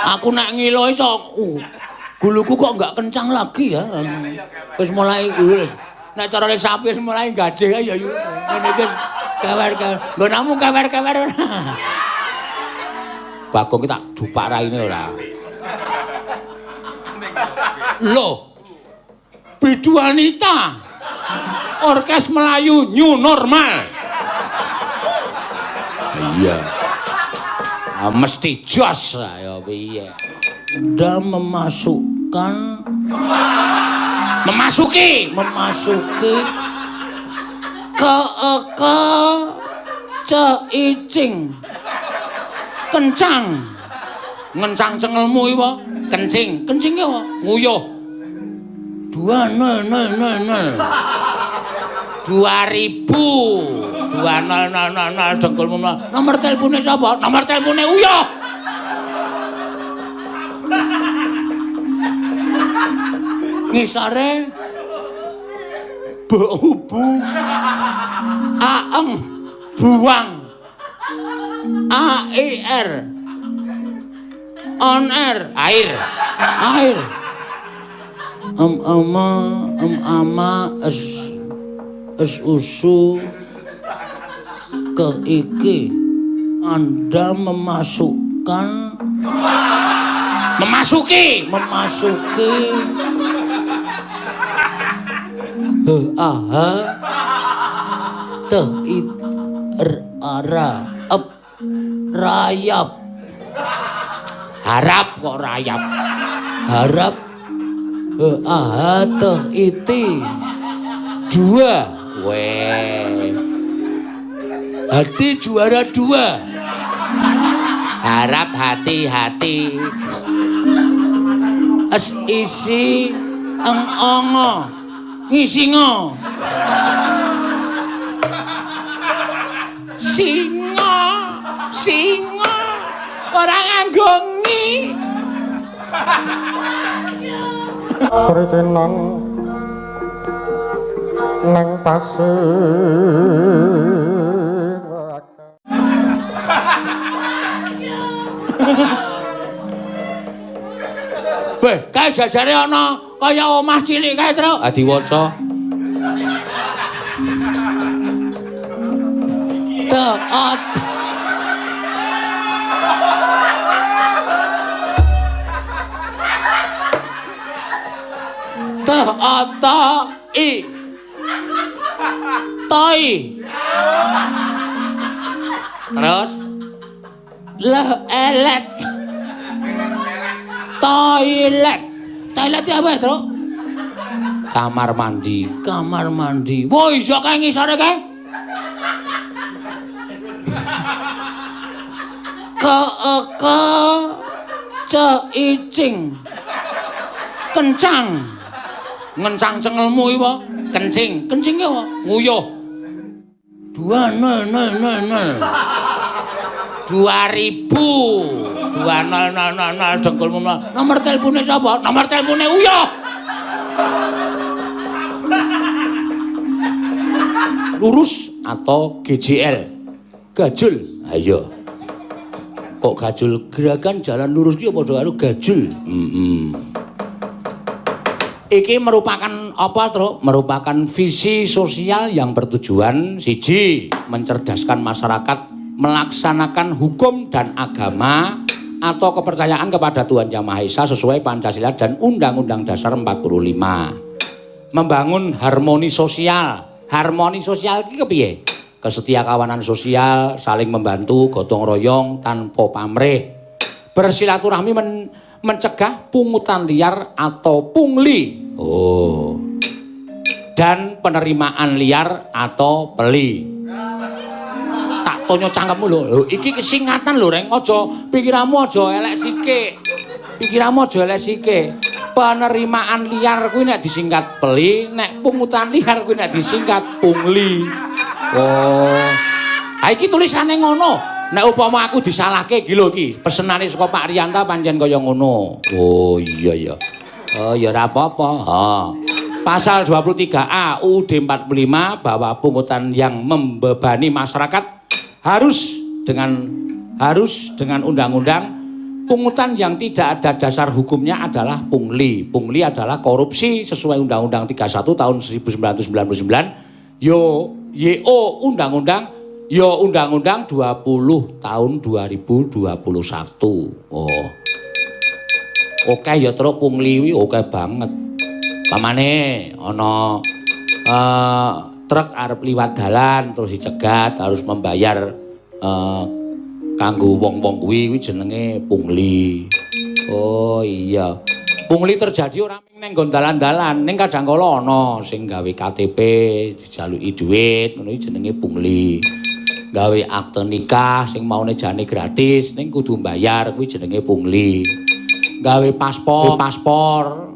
Aku nek ngilo iso guluku kok enggak kencang lagi ya. Wis mulai wis. Nek carane sapi wis mulai gajeh ya yo. Ngene iki kewer-kewer. Nggo namu kewer-kewer. Bagong ki tak dupak raine ora. Loh. Bidu wanita. Orkes Melayu new normal. Iya. Mesti jos ya piye. Anda memasuki ke ceicing kencang cengelmu iki apa kencing ki apa nguyuh 2000 dengkulmu nomor telepone sapa nomor telepone uyuh ngisore bubu aeng buang air on air air ama es usu ke iki Anda memasuki rayap harap kok rayap harap iti dua hati juara dua harap hati-hati es isi ongo ngisingo singo orang anggongi Sritenan nang tasih Beh, kae jajare ana kaya omah cilik kae, Tru. Ah diwaca. Taat. Taat-i. Toi. Terus elet. Toilet. Toilet apa, Tru? Kamar mandi. Wah, iso kae ngisore kae. Ceicing. Kencang cengelmu iki apa? Kencing ki apa? Nguyuh. 2000 dengkulmu nomor telepone sapa nomor telepone uyuh lurus atau GJL gajul ayo kok gajul gerakan jalan lurus ki padha karo gajul iki merupakan apa Tru? Merupakan visi sosial yang bertujuan siji mencerdaskan masyarakat melaksanakan hukum dan agama atau kepercayaan kepada Tuhan Yang Maha Esa sesuai Pancasila dan Undang-Undang Dasar 45. Membangun harmoni sosial. Harmoni sosial iki kepiye? Kesetiakawanan sosial, saling membantu, gotong royong tanpa pamrih. Bersilaturahmi mencegah pungutan liar atau pungli. Oh. Dan penerimaan liar atau peli. Tonyo cangkemmu lho. Iki kesingatan lho, Reng. Aja pikiranmu aja elek sithik. Penerimaan liar kuwi nek disingkat peli, nek pungutan liar kuwi nek disingkat pungli. Oh. Ha iki tulisane ngono. Nek upama aku disalahke iki lho iki, pesenane saka Pak Riyanta pancen kaya ngono. Oh iya. Oh ya ora apa-apa. Ha. Pasal 23A UUD 45 bahwa pungutan yang membebani masyarakat harus dengan undang-undang Pungutan yang tidak ada dasar hukumnya adalah pungli. Pungli adalah korupsi sesuai Undang-Undang 31 tahun 1999. YO Undang-Undang 20 tahun 2021. Oh. Oke ya terus pungli oke banget. Pamane ana truk arep liwat dalan terus dicegat harus membayar kanggo wong-wong kuwi jenenge pungli. Oh iya. Pungli terjadi ora ning nggon dalan-dalan, ning kadang kala ana sing gawe KTP dijaluki dhuwit, ngono iki jenenge pungli. Gawe akte nikah sing maune jane gratis, ning kudu mbayar kuwi jenenge pungli. Gawe paspor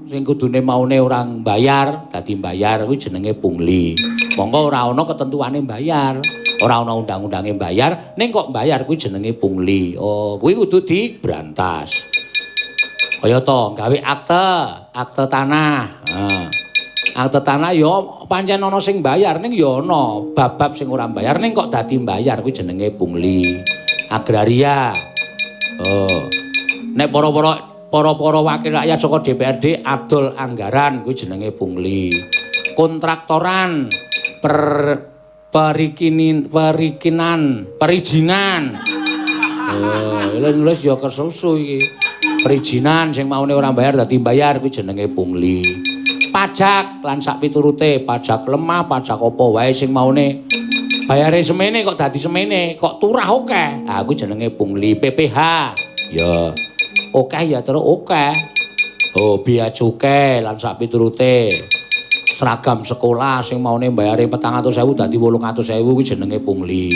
sing kudune maune ora mbayar, dadi mbayar kuwi jenenge pungli. Monggo ora ana ketentuane mbayar. Ora ana undang-undange mbayar, ning kok mbayar kuwi jenenge pungli. Oh, kuwi kudu dibrantas. Kaya to, gawe akte tanah. Akte tanah ya pancen ana sing mbayar, ning ya ana bab-bab sing ora mbayar, ning kok dadi mbayar kuwi jenenge pungli. Agraria. Oh. Nek para wakil rakyat saka DPRD adol anggaran kuwi jenenge pungli. Kontraktoran perizinan. Nulis ya kesusu iki. Perizinan sing maune ora bayar dadi bayar kuwi jenenge pungli. Pajak lan sak piturute, pajak lemah, pajak apa wae sing maune bayare semene kok dadi semene, kok turah oke. Ah kuwi jenenge pungli. PPh. Ya. Oke ya terus oke. Oh, biaya cukai lan sak piturute. Seragam sekolah sing maune mbayare 400.000 dadi 800.000 kuwi jenenge pungli.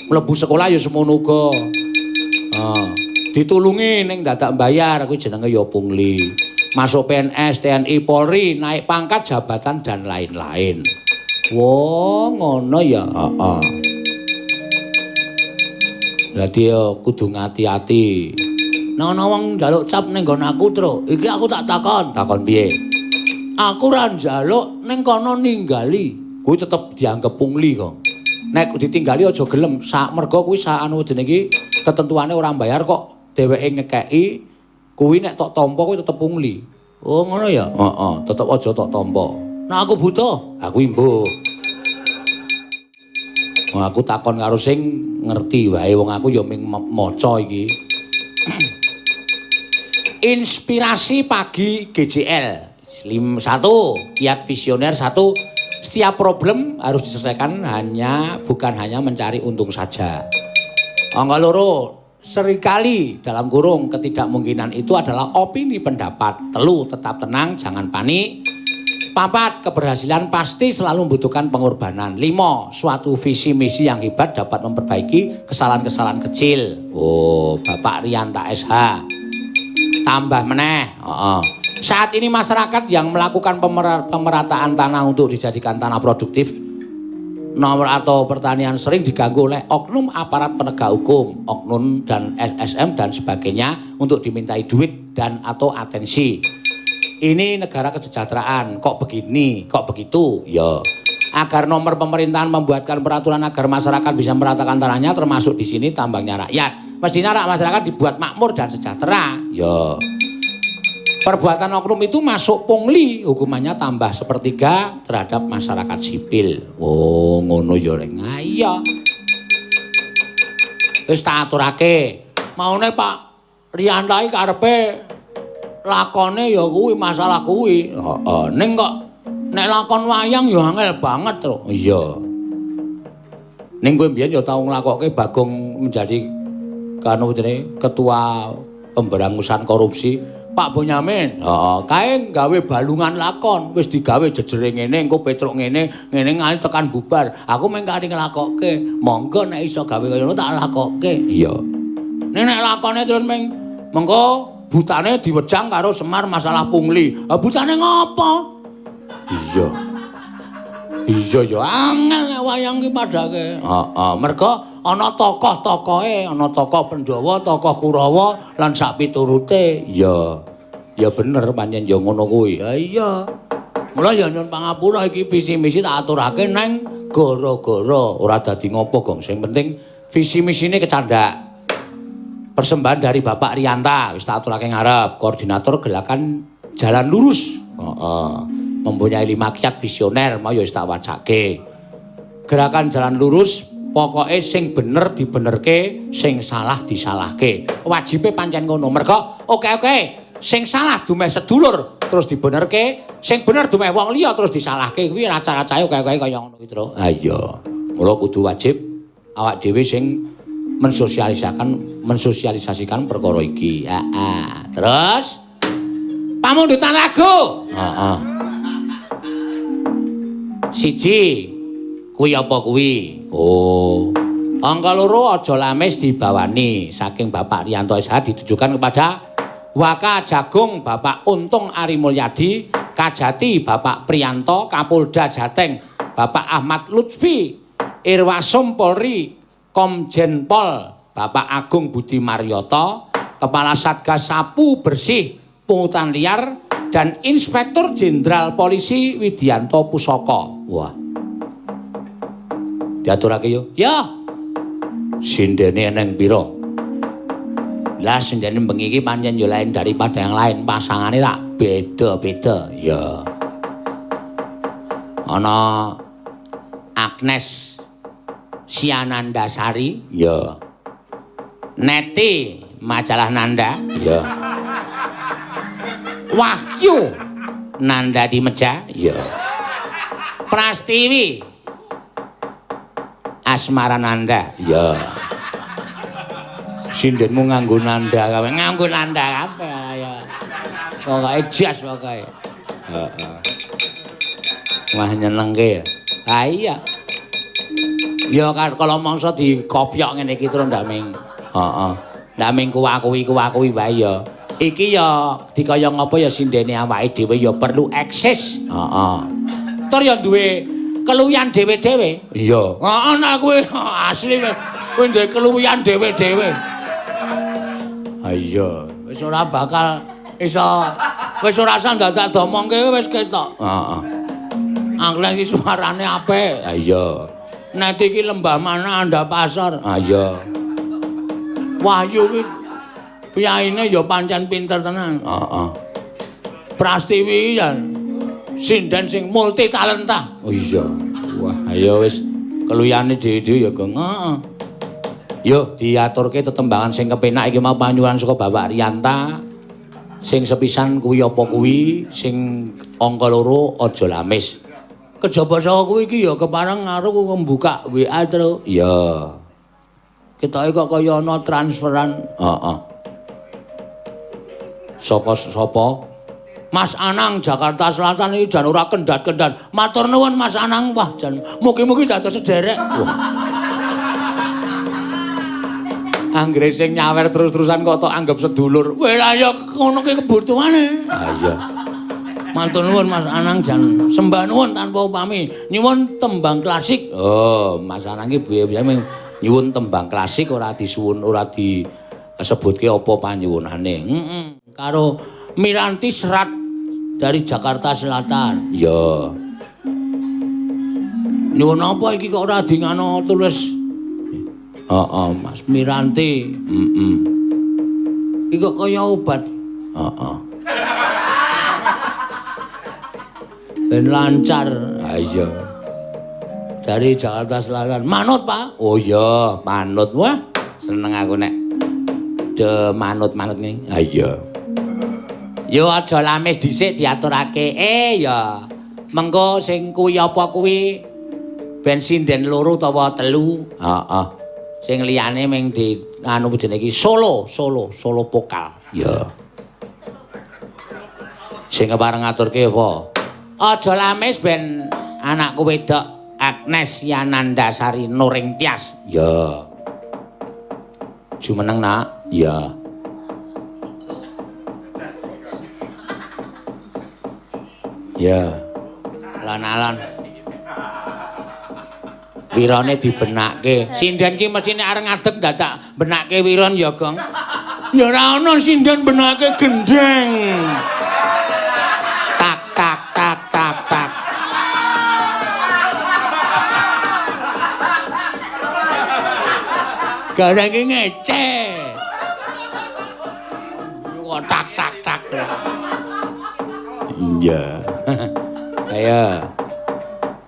Mlebu sekolah ya semono uga. Ditulungi ning dadak mbayar kuwi jenenge ya pungli. Masuk PNS, TNI, Polri, naik pangkat, jabatan dan lain-lain. Wah, ngono ya. Heeh. Dadi ya kudu ngati-ati. Ana wong njaluk cap ning nggon aku, Tru. Iki aku tak takon. Takon piye? Aku ra njaluk ning kono ninggali. Kuwi tetep dianggep pungli kok. Nek ditinggali aja gelem, sak mergo kuwi sak anu jenenge iki ketentuane ora mbayar kok dheweke ngekeki, kuwi nek tok tampa kuwi tetep pungli. Oh ngono ya? Heeh, tetep aja tok tampa. Nek aku butuh, aku imbuh. Wah, aku takon karo sing ngerti wae wong aku ya ming maca iki. Inspirasi pagi GJL. Slim 1, kiat visioner 1, setiap problem harus diselesaikan bukan hanya mencari untung saja. Angka loro, seringkali dalam kurung ketidakmungkinan itu adalah opini pendapat. Telu, tetap tenang, jangan panik. 4, keberhasilan pasti selalu membutuhkan pengorbanan. 5, suatu visi misi yang hebat dapat memperbaiki kesalahan-kesalahan kecil. Oh, Bapak Rianta SH. Tambah meneh. Saat ini masyarakat yang melakukan pemerataan tanah untuk dijadikan tanah produktif nomor atau pertanian sering diganggu oleh oknum aparat penegak hukum, oknum dan LSM dan sebagainya untuk dimintai duit dan atau atensi. Ini negara kesejahteraan, kok begini, kok begitu? Ya. Agar nomor pemerintahan membuatkan peraturan agar masyarakat bisa meratakan tanahnya termasuk di sini tambangnya rakyat. Mestinya masyarakat dibuat makmur dan sejahtera. Ya. Perbuatan oknum itu masuk pungli, hukumannya tambah 1/3 terhadap masyarakat sipil. Oh, ngono ya reng. Iya. Wis tak aturake. Maune Pak Rianta iki karepe lakone ya kuwi masalah kuwi. Heeh, ning kok nek lakon wayang ya angel banget, Tru. Iya. Ning kowe mbiyen ya tau nglakokke Bagong menjadi ketua pemberangusan korupsi. Pak Bonyamin, kae gawe balungan lakon, wis digawe jejere ngene, engko petruk ngene nganti tekan bubar. Aku mung kari nglakokke. Monggo nek iso gawe kaya ngono tak lakokke. Iya. Nek lakone terus mengko butane diwejang karo Semar masalah pungli. Ha butane ngopo? Iya. Iya ya angel nek wayang ki padake. Heeh, mergo ana tokoh-tokohe, ana tokoh Pandhawa, tokoh Kurawa lan sak piturute. Iya. Ya bener pancen ya ngono kuwi. Ha iya. Mula ya nyuwun pangapura iki visi misi tak aturake nang gara-gara ora dadi ngopo, Gong. Sing penting visi misine kecandak. Persembahan dari Bapak Rianta, wis tak aturake ngarep, koordinator gerakan Jalan Lurus. Mempunyai 5 kiat visioner, mau ya wis tak wacake. Gerakan Jalan Lurus pokoke sing bener dibenerke, sing salah disalahke. Wajibe pancen ngono. Mergo oke, sing salah dumeh sedulur terus dibenerke, sing bener dumeh wong liya terus disalahke. Kuwi acara-acarae oke kaya ngono kuwi, Tru. Ha iya. Mula kudu wajib awak dhewe sing mensosialisasikan perkara iki. Terus pamundutan lagu. Siji kuwi apa kuwi? Oh. Angka loro aja lamis dibawani saking Bapak Rianto SH ditujukan kepada Waka Jagung Bapak Untung Ari Mulyadi, Kajati Bapak Priyanto, Kapolda Jateng Bapak Ahmad Lutfi, Irwasum Polri, Komjen Pol Bapak Agung Budi Marioto, Kepala Satgas Sapu Bersih Pungutan Liar, dan Inspektur Jenderal Polisi Widianto Pusoko. Wah. Diaturake yo. Ya. Sindene eneng pira? Lah sindene bengi iki pancen yo lain daripada yang lain. Pasangane tak beda-beda. Ya. Ana Agnes Sianandasari. Ya. Neti Majalah Nanda. Ya. Wahyu Nanda di Meja. Ya. Prastiwi Asmara Nanda. Ya. Sindenmu nganggo Nanda kabeh. Nganggo Nanda kabeh ya. Pokoke jas pokoke. Heeh. Wah nyenengke ya. Ha iya. Ya kan kalau mangsa dikopyok ngene iki terus ndak ming. Heeh. Ndak ming kuwi wae ya. Iki ya dikaya ngapa ya sindene awake dhewe ya perlu eksis. Heeh. Tur ya duwe keluwihan dhewe-dhewe. Iya. Heeh nek kowe asli kowe duwe keluwihan dhewe-dhewe. Ha iya, wis ora bakal iso wis ora usah dadak domongke wis ketok. Heeh. Angles iki suarane apik. Ha iya. Nek iki lembah mana Anda pasar. Ha iya. Wahyu iki piyaine ya pancen pinter tenan. Heeh. Prastiwi ya sinden sing multi talenta. Oh iya. Wah, ayo wis keluyane dhewe-dhewe ya, Gong. Heeh. Yo diaturke tetembangan sing kepenak iki mau panyuwun saka Bapak Rianta. Sing sepisan kuwi apa kuwi, sing angka loro aja lamis. Kejaba saka kuwi iki ya kepareng karo membuka WA terus. Iya. Ketoke kok kaya ana transferan. Heeh. Saka sapa? Mas Anang Jakarta Selatan iki jan ora kendat-kendat. Matur nuwun Mas Anang, wah jan mugi-mugi dados sederek. Anggere sing nyawer terus-terusan kok tok anggap sedulur. Weh lah ya ngono ki kebutuhane. Ha iya. Matur nuwun Mas Anang jan sembah nuwun tanpa upami. Nyuwun tembang klasik. Oh, Mas Anang iki biye-biye nyuwun tembang klasik ora disuwun ora disebutke apa panyuwunane. Karo Miranti Serat dari Jakarta Selatan. Ya. Nyuwun apa iki kok ora dingano tulis. Heeh, Mas Miranti. Iki kok kaya obat. Heeh. Ben lancar. Ha iya. Dari Jakarta Selatan. Manut, Pak. Oh iya, manut. Wah, seneng aku nek de manut-manut ngene. Ha iya. Yo aja lamis dhisik diaturake. Ya. Mengko sing kuwi apa kuwi ben sinden loro utawa telu. Heeh. Sing liyane ming di anu jenenge iki solo vokal. Ya. Sing kepareng ngaturke apa? Aja lamis ben anakku wedok Agnes Yanandasari Nuring Tias. Ya. Jumeneng nak. Ya. Ya. Lan-alan. Wirane dibenakke. Sinden ki mesine areng ngadeg dadak benakke wiron ya, Gong. Ya ora ana sinden benakke gendeng. Tak tak tak tak tak. Gareng ki ngece. kok tak. Iya. Ayo.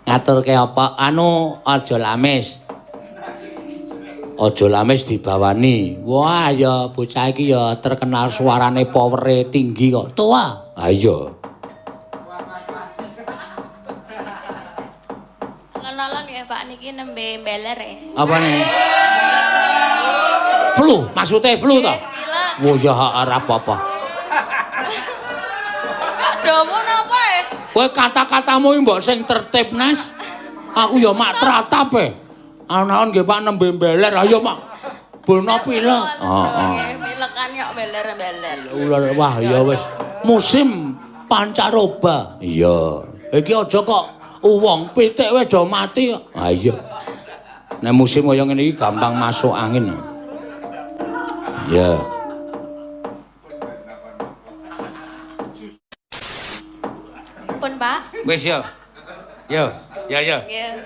Ngaturke apa? Anu aja lamis. Aja lamis dibawani. Wah, ya bocah iki ya terkenal suarane powere tinggi kok. Tua. Ha iya. Kenalan ya Pak niki nembe beler ya. Apa nih? Flu, maksudnya flu toh? Wah, ya ora apa-apa. Dawa napa ya? Kowe kata-katamu mbok sing tertib, Nes. Aku ya mak tratap e. Anaon nggih Pak nembe beler, ayo mak. Bono pilek. Heeh. Pilekan kok beler-beler. Ular wah ya wis musim pancaroba. Iya. Iki aja kok wong pitik wis do mati kok. Ha iya. Nek musim kaya ngene iki gampang masuk angin. Ya. Pun Pak. Wis yo. Yo, ya. Nggih.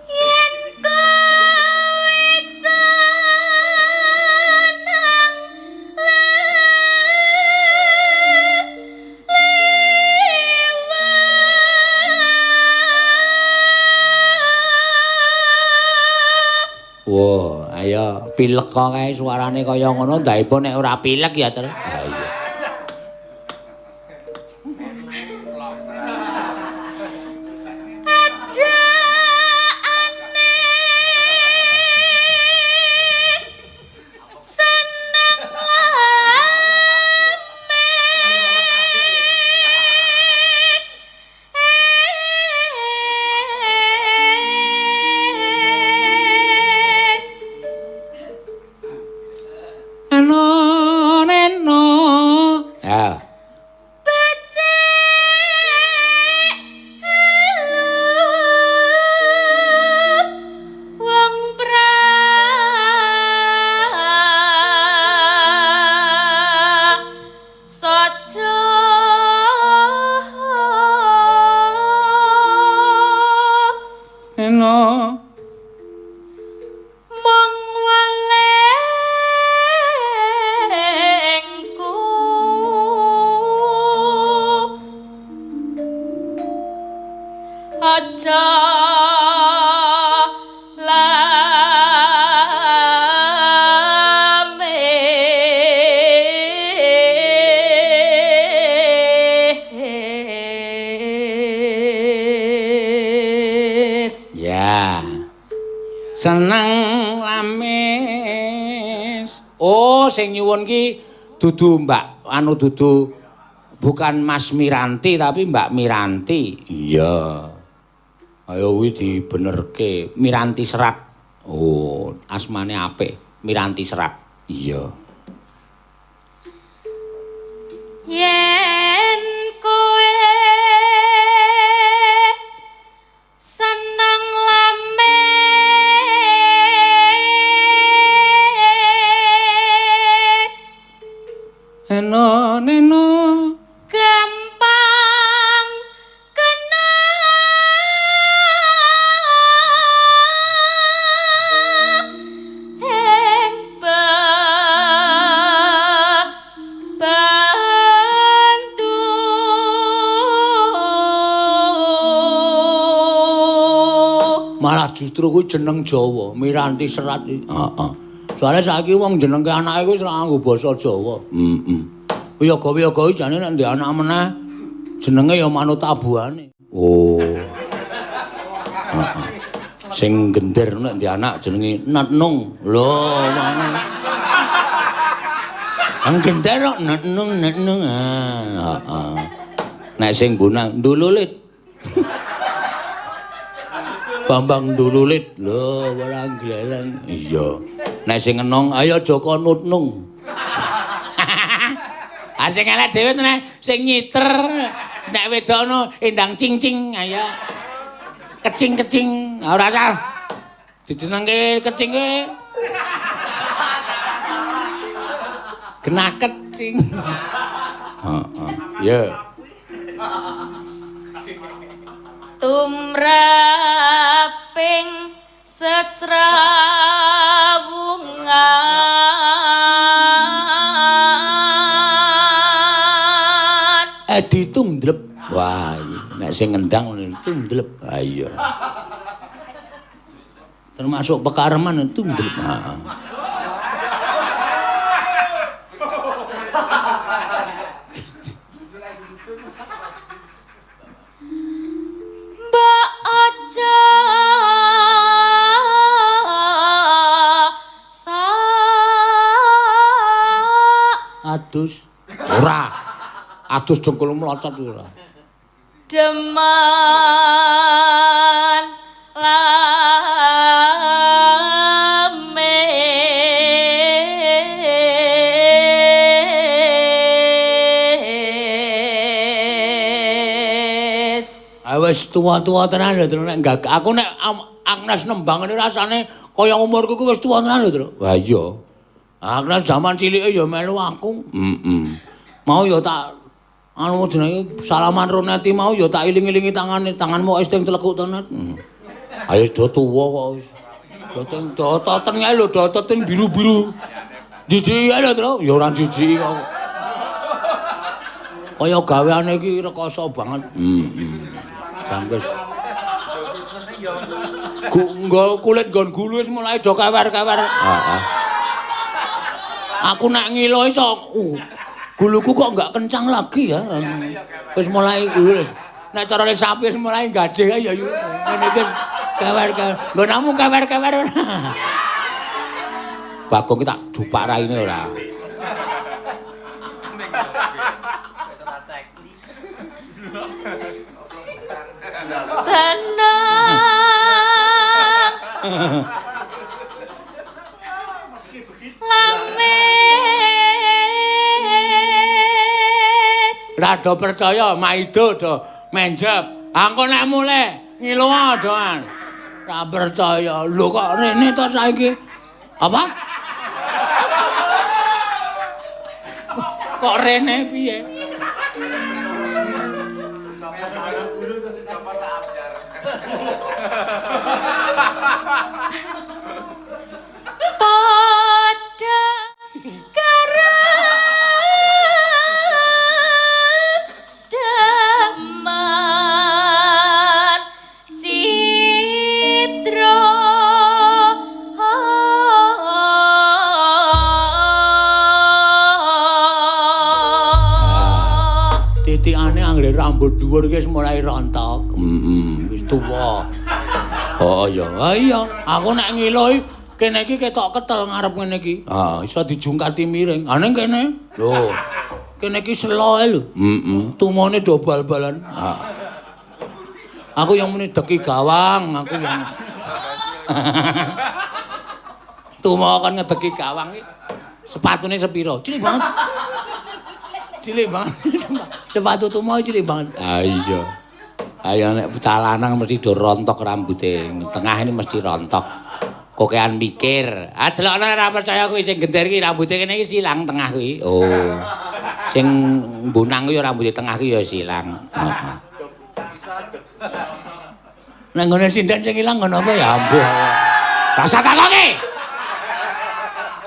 Yen kowe seneng Wah, ayo pilek kok kae suarane kaya ngono, ndaipun nek ora pilek ya, Cel. Ha iya. Seneng lamis. Oh, sing nyuwun ki dudu Mbak anu dudu bukan Mas Miranti tapi Mbak Miranti. Iya. Ayo kuwi dibenerke Miranti Serak. Oh, asmane apik. Miranti Serak. Iya. yen kowe seneng lamis Neno gampang kena ing bantu malah justru kuwi jeneng Jawa, Miranti Serat iki. Heeh. Soale saiki wong jenengke anake wis ora nganggo basa Jawa. Wiyaga-wiyaga iki jane nek ndek anak meneh jenenge ya manut abuhane. Oh. Heeh. Sing gender nek ndek anak jenenge Natnung. Lho, mangan. Ang gender kok Natnung. Heeh. Nek sing bunang Ndululit. Bambang Ndululit. Lho, ora gleleng. Iya. Nek sing enong ayo Joko Nutnung. Ah sing elek dhewe nek sing nyiter nek wedono endang cing-cing ayo. Kecing-kecing. Ora usah. Dijenengke kecing kowe. Kena kecing. Heeh. Ya. tumraping sesrawungan Edi Tundlep. Wah, nek sing ngendang Tundlep. Ha iya. Termasuk Pekareman Tundlep. Heeh. Mbak aja Adus. Ora. Adus dengkul mlocot ora. deman lames. Wis tua-tua tenan lho, Tru. Nek gak aku nek Agnes nembang ini rasane kaya umurku ku wis tua tenan lho, Tru. Wah iya. Agnes zaman cilike ya melu aku. Mau ya tak anu jenenge salaman Roneti mau ya tak iling-ilingi tanganmu wis teng telekuk tenan. Ayo do tuwa kok wis. Dototen ae lho, dototen biru-biru. Jijiki ae lho, Tru. Ya ora jijiki kok. Kaya gaweane iki rekoso banget. Jambes. Kulit nggon gulu wis mulai do kewer-kewer. Heeh. Aku nek ngilo iso guluku kok enggak kencang lagi ya. Wis mulai wis. Nek carane sapi wis mulai gajeh ya yo. Ngene iki kewer-kewer. Nggonmu kewer-kewer ora. Bagong ki tak dupak raine ora. Senang lames. Rada percaya Maido do menjep. Angko nek mulai ngilu aja. Ra percaya. Lho kok rene to saiki? Apa? Kok rene piye? Pada keredaman citra Titikane anggere rambut dhuwur ki wis mulai rontok. Wis tuwa. Oh iya, iya. Aku nek ngilu kene iki ketok ketel ngarep ngene iki. Ah, iso dijungkati miring. Ah ning kene. Lho. Kene iki selo ae lho. Tumone do bal-balan. Aku yang muni deki gawang, aku yang tumo kan ngedeki gawang iki. Sepatune sepiro? Cilik banget. Cilik banget. Sepatu tumo cilik banget. Ah iya. Ayo nek bocah lanang mesti do rontok rambuté. Tengah ini mesti rontok. Kokean mikir. Ah delokno ora percaya kuwi sing gender iki rambuté kene iki silang tengah kuwi. Oh. Sing mbunang kuwi rambuté tengah kuwi ya silang. Heeh. Nang ngene sinden sing ilang ngono apa ya ambuh. Rasa takoki.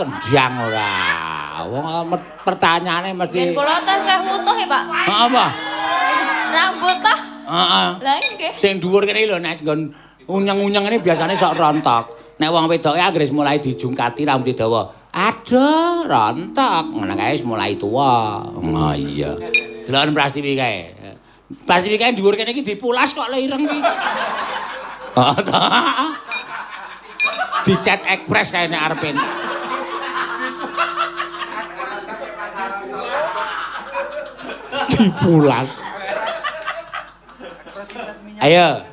Tendang ora. Wong pertanyaane mesti. Yen kula tasih utuh ya, Pak. Apa? Rambut ta? Heeh. Lah nggih. Sing dhuwur kene lho nek nggon unyeng-unyeng ini biasane sok rontok. Nek wong wedoke anggere mulai dijungkati rambut dawa. Aduh, rontok. Ngono kae wis mulai tuwa. Oh iya. Delok Prastiwi kae. Prastiwi kae dhuwur kene iki dipulas kok le ireng iki. Dicet ekspres kae nek arepen. Dipulas. Ayo.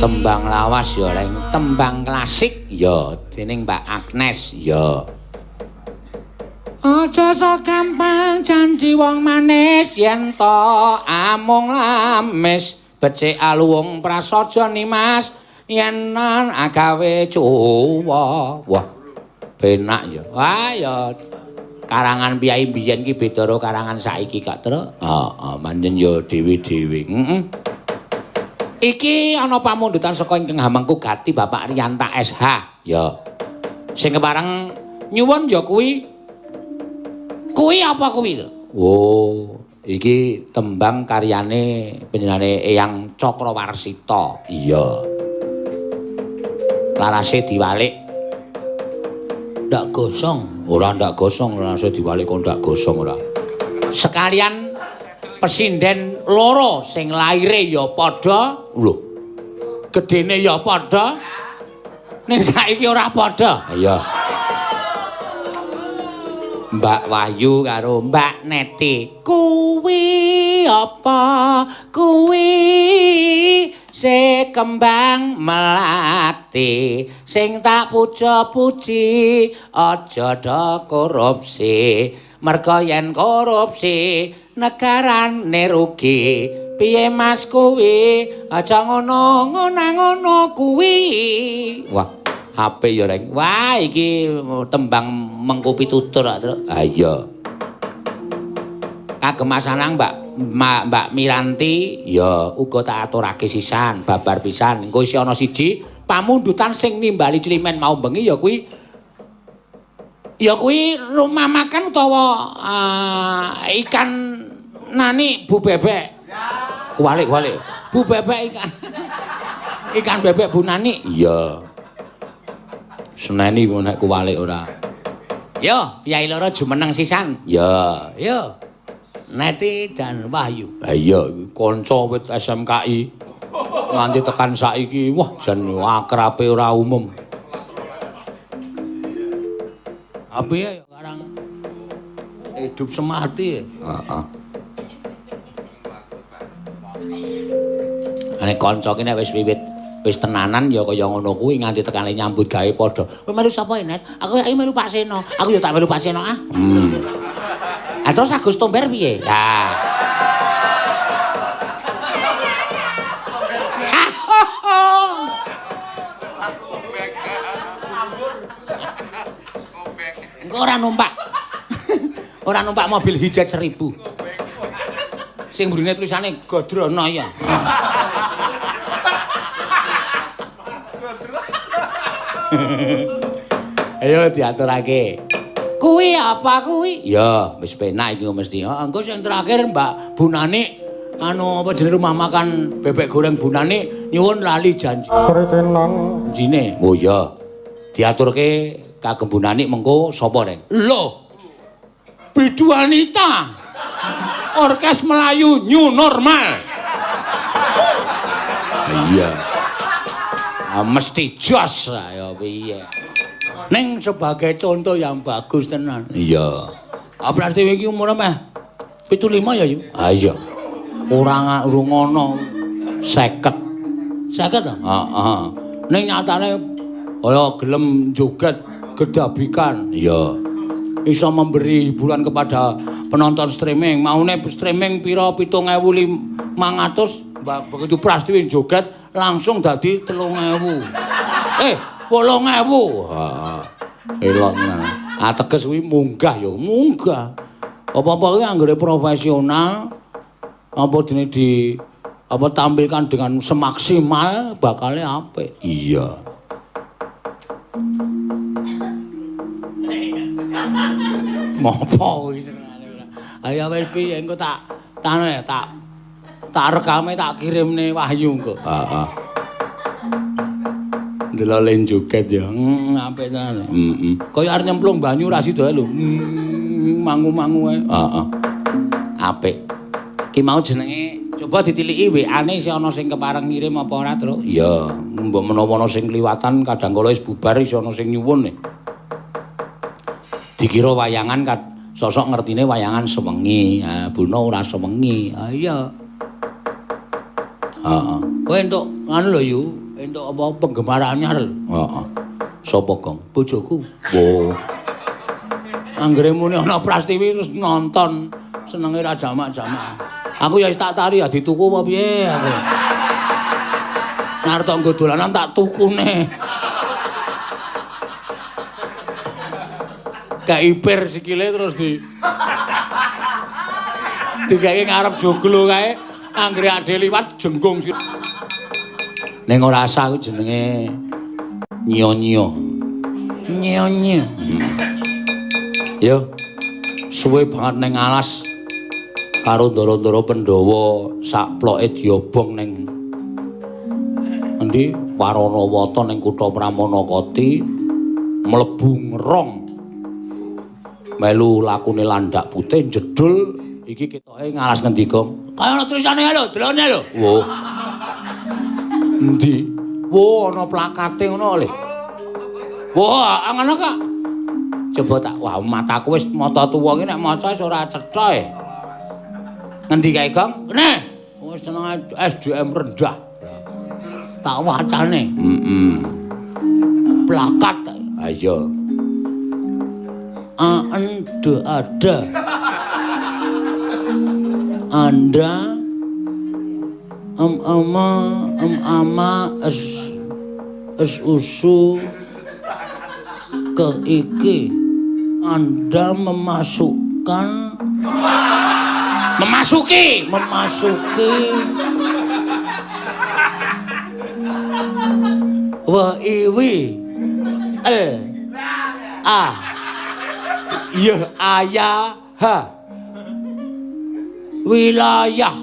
Tembang lawas ya Leng, tembang klasik ya dening Mbak Agnes ya. Aja sok gampang janji wong manis yen to amung lamis becik aluwung prasaja nimas yen agawe cuwa. Wah, penak ya. Wah ya karangan piyai biyen ki beda karo karangan saiki Kak Truk. Heeh, manjen ya dewe-dewe. Heeh. Iki ana pamundutan saka Ingkang Hamengku Gati Bapak Riyanta SH. Ya. Sing kepareng nyuwun ya kuwi apa kuwi? Oh, iki tembang karyane panjenengane Eyang Cakrawarsita. Iya. Larase diwalik ndak gosong. Ora ndak gosong, larase diwalik kok ndak gosong ora. Sekalian pesinden loro sing laire ya padha. Lho. Gedene ya padha. Ning saiki ora padha. Iya. Mbak Wahyu karo Mbak Neti. Kuwi apa? Kuwi sekembang melati sing tak puja-puji aja do korupsi. Merga yen korupsi negarane rugi. Piye Mas kuwi? Aja ngono kuwi. Wah, apik ya Reng. Wah, iki tembang Mengku Pitutur Truk. Ha iya. Kagem masanang Mbak Miranti ya uga tak aturake sisan babar pisan. Engko isih ana siji pamundutan sing nimbali Climen mau bengi ya kuwi rumah makan utawa ikan nani Bu Bebek. Kuwalik. Bu Bebek ikan bebek Bu Nani. Iya. Seneni ku nek kuwalik ora. Yo, piyai loro jumeneng sisan. Ya, yo. Neti dan Wahyu. Ha iya, kanca wit SMKI. Nganti tekan saiki, wah jan akrabe ora umum. Apa ya karang hidup semati. Heeh. Nek kanca ki nek wis tenanan ya kaya ngono kuwi nganti tekane nyambut gawe padha. Kowe melu sapa Net? Aku iki melu Pak Seno. Aku ya tak melu Pak Seno ah. Terus Agus Tomber piye? Lah. Engko ora numpak. Ora numpak mobil Hijet 1000. Sing mburine tulisane Godrono ya. Ayo diaturake. Kuwi apa kuwi? Ya, wis penak iki mesti. Engko sing terakhir Mbak Bu Nani anu apa jenenge rumah makan bebek goreng Bu Nani nyuwun lali janji. Pritenan Janjine. Oh iya. Diaturke kagem Bu Nani mengko sapa, Reng? Lho. Bidu Wanita. Orkes Melayu New Normal. Iya. Mesti jos ya piye. Ning sebagai contoh yang bagus tenan. Iya. Berarti iki umure meh 75 ya, Yu? Ha iya. Ora ngono 50. 50 ta? Heeh. Ning nyatane kaya gelem joget gedabikan. Iya. Iso memberi hiburan kepada penonton streaming. Maune streaming pira 7.500 begitu Prastiwi joget langsung dadi 3.000. 8.000. Heeh. Elok nang. Ateges kuwi munggah ya, munggah. Apa-apa kuwi anggere profesional apa dene tampilkan dengan semaksimal bakale apik. Iya. Mopo iki senengane ora. Ayo wis piye engko tak rekame tak kirimne Wahyu engko. Heeh. Delok len joget ya. Apik tenan. Heeh. Kaya arep nyemplung banyu ra sida lho. Mangu-mangu ae. Heeh. Apik. Ki mau jenenge coba ditiliki WA-ne isih ana sing kepareng ngirim apa ora, Truk? Iya, mbok menawa ana sing kliwatan kadang kala wis bubar isih ana sing nyuwun. Dikira wayangan sosok ngertine wayangan sewengi. Buna ora sewengi. Ha iya. Heeh. Kowe entuk anu lho Yu, entuk apa penggemar anyar lho. Heeh. Sapa, Gong? Bojoku. Oh. Anggere muni ana Prastiwi terus nonton senenge ra jamak-jamak. Aku ya wis tak tari ya dituku apa piye aku. Ngarep nggo dolanan tak tukune. Kaipir sikile terus digawe ngarep joglo kae anggere ade liwat jenggung. Ning ora asa ku jenenge nyonyo. Nyonyo. Yo suwe banget ning alas karo ndara-ndara Pandhawa sakploke diobong ning endi Waranawata ning kutha Pramanakati mlebu ngerong melu lakune Landak Putih jedul iki ketoke ngalas ngendika kaya ana tulisane lho delone lho wo endi wo ana plakate ngono lho wo ngono kok coba tak wah mataku wis mata tuwa iki nek maca wis ora cetha e ngendi kae Gong kene wis seneng SDM rendah tak wacane plakat ayo ada Anda ama usu ke iki Anda memasuki wa iwi ya ayah wilayah.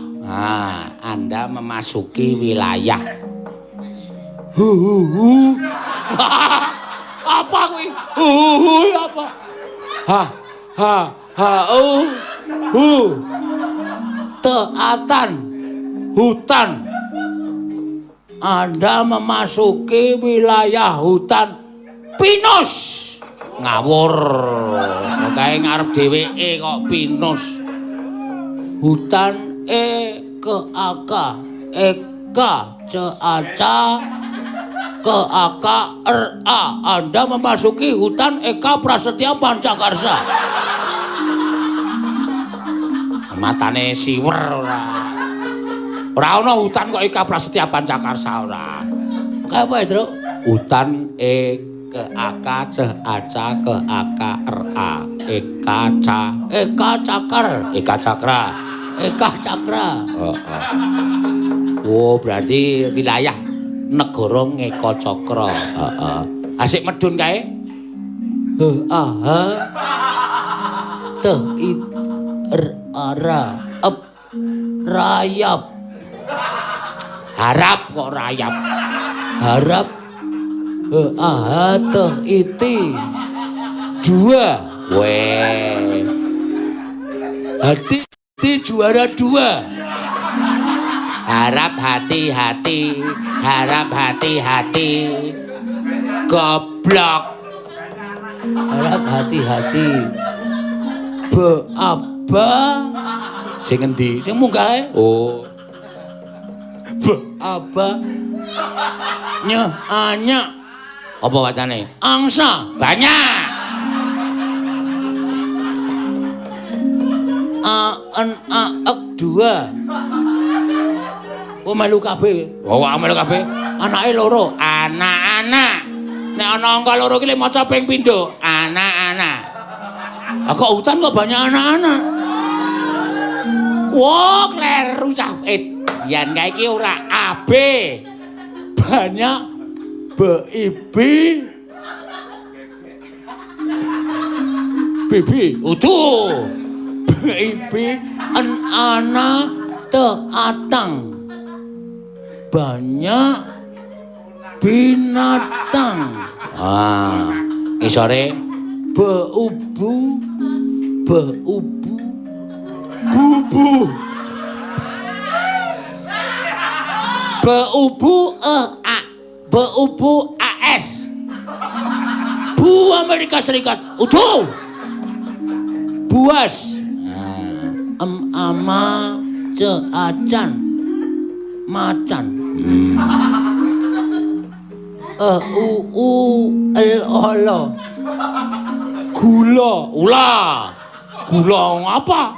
Anda memasuki wilayah. Apa kuwi? Apa? Teatan hutan. Anda memasuki wilayah hutan pinus. Ngawur. Kae ngarep dheweke kok pinus. Hutan eka KAKRA. Anda memasuki hutan Eka Prasetya Pancakarsa. Matane siwer ora. Ora ana hutan kok Eka Prasetya Pancakarsa ora. Kae apa, Truk? Hutan Eka Cakra. Oh, berarti wilayah negara Ngeka Cakra. Asik medun kae. Rayap. Harap kok rayap. Harap. Iti. Dua. Weh. Hati juara 2. Harap hati-hati. Goblok. Harap hati-hati. Beaba. Sing endi? Sing munggah. Oh. Beaba. Anya. Apa wacane? Angsa. Banyak. Aek 2. Oh melu kabeh. Oh melu kabeh. Anake loro. Anak-anak. Nek ana angka loro ki maca ping pindho. Anak-anak. Kok hutan kok banyak anak-anak. Wah, kleru cah. Dian kae iki ora AB. Banyak BIB. Bibi. Utuh. BIB ana teatang. Banyak binatang. Isore bubu. Bubu AS. Bu Amerika Serikat. Utuh. Buas. Ama acan. Macan. Olo. Gula. Gula apa?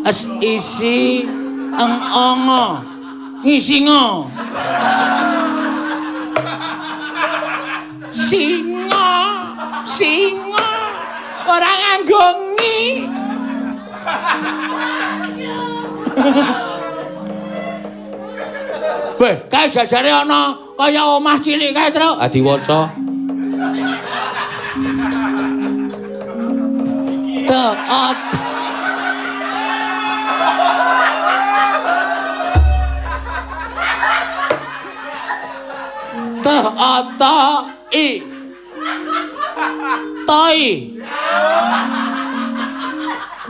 Es isi eng-ongo. Ngisingo. Singa. Ora nganggo ngi. Beh, kae jajare ana kaya omah cilik kae, Tru. Ah diwaca. Taat. Taat-i. Toi.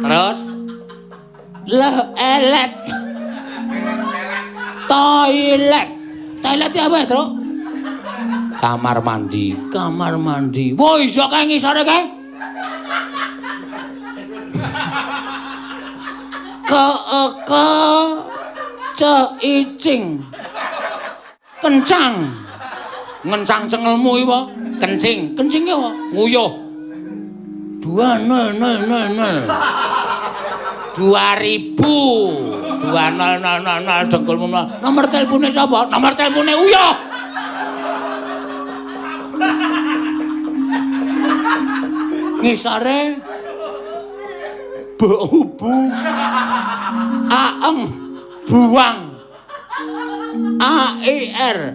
Terus elet. Toilet. Toilet apa ya, Tru? Kamar mandi. Wah, iso kae ngisore kae. Ceicing. Kencang. Ngencang cengelmu iki apa? Kencing ki apa? Nguyuh. 2000. 2000 dengkulmu. Nomor telepone sapa? Nomor telepone Uyuh. Ngisore Bubu. Aeng buang. AIR.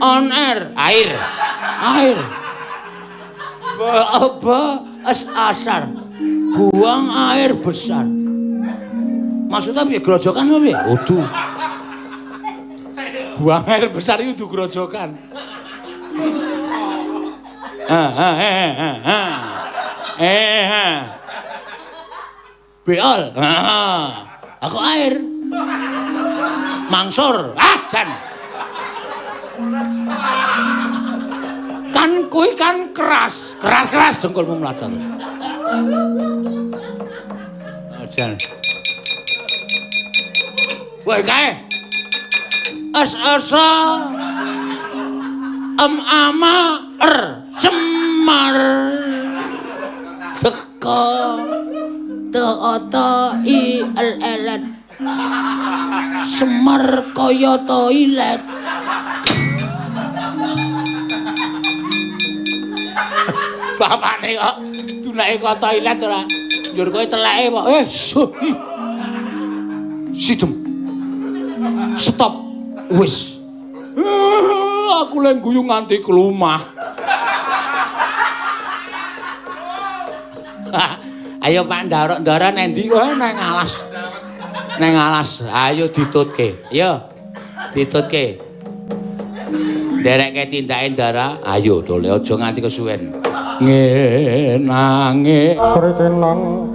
On air. Air. Asar. Buang air besar. Maksudnya piye grojokan apa piye? Udu. Buang air besar itu grojokan. Beol. Aku air. Mangsur. Jan. Kan kuwi kan keras dengkulmu mlajar. Jan. Woi kae. Es-esa ama semar. Seka i elet. Semar kaya toilet. Bapakne kok dunake kok toilet ora. Njur kowe teleke kok. Sidem. Stop. Wis. Aku lek guyu nganti kelumah. Ayo Pak Ndara nendi? Nang alas. Nang alas. Ayo ditutke. Yo. Ditutke. Nderekke tindake Ndara. Ayo dole aja nganti kesuwen. Ngenange Sritenan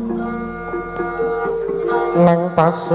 nang tasih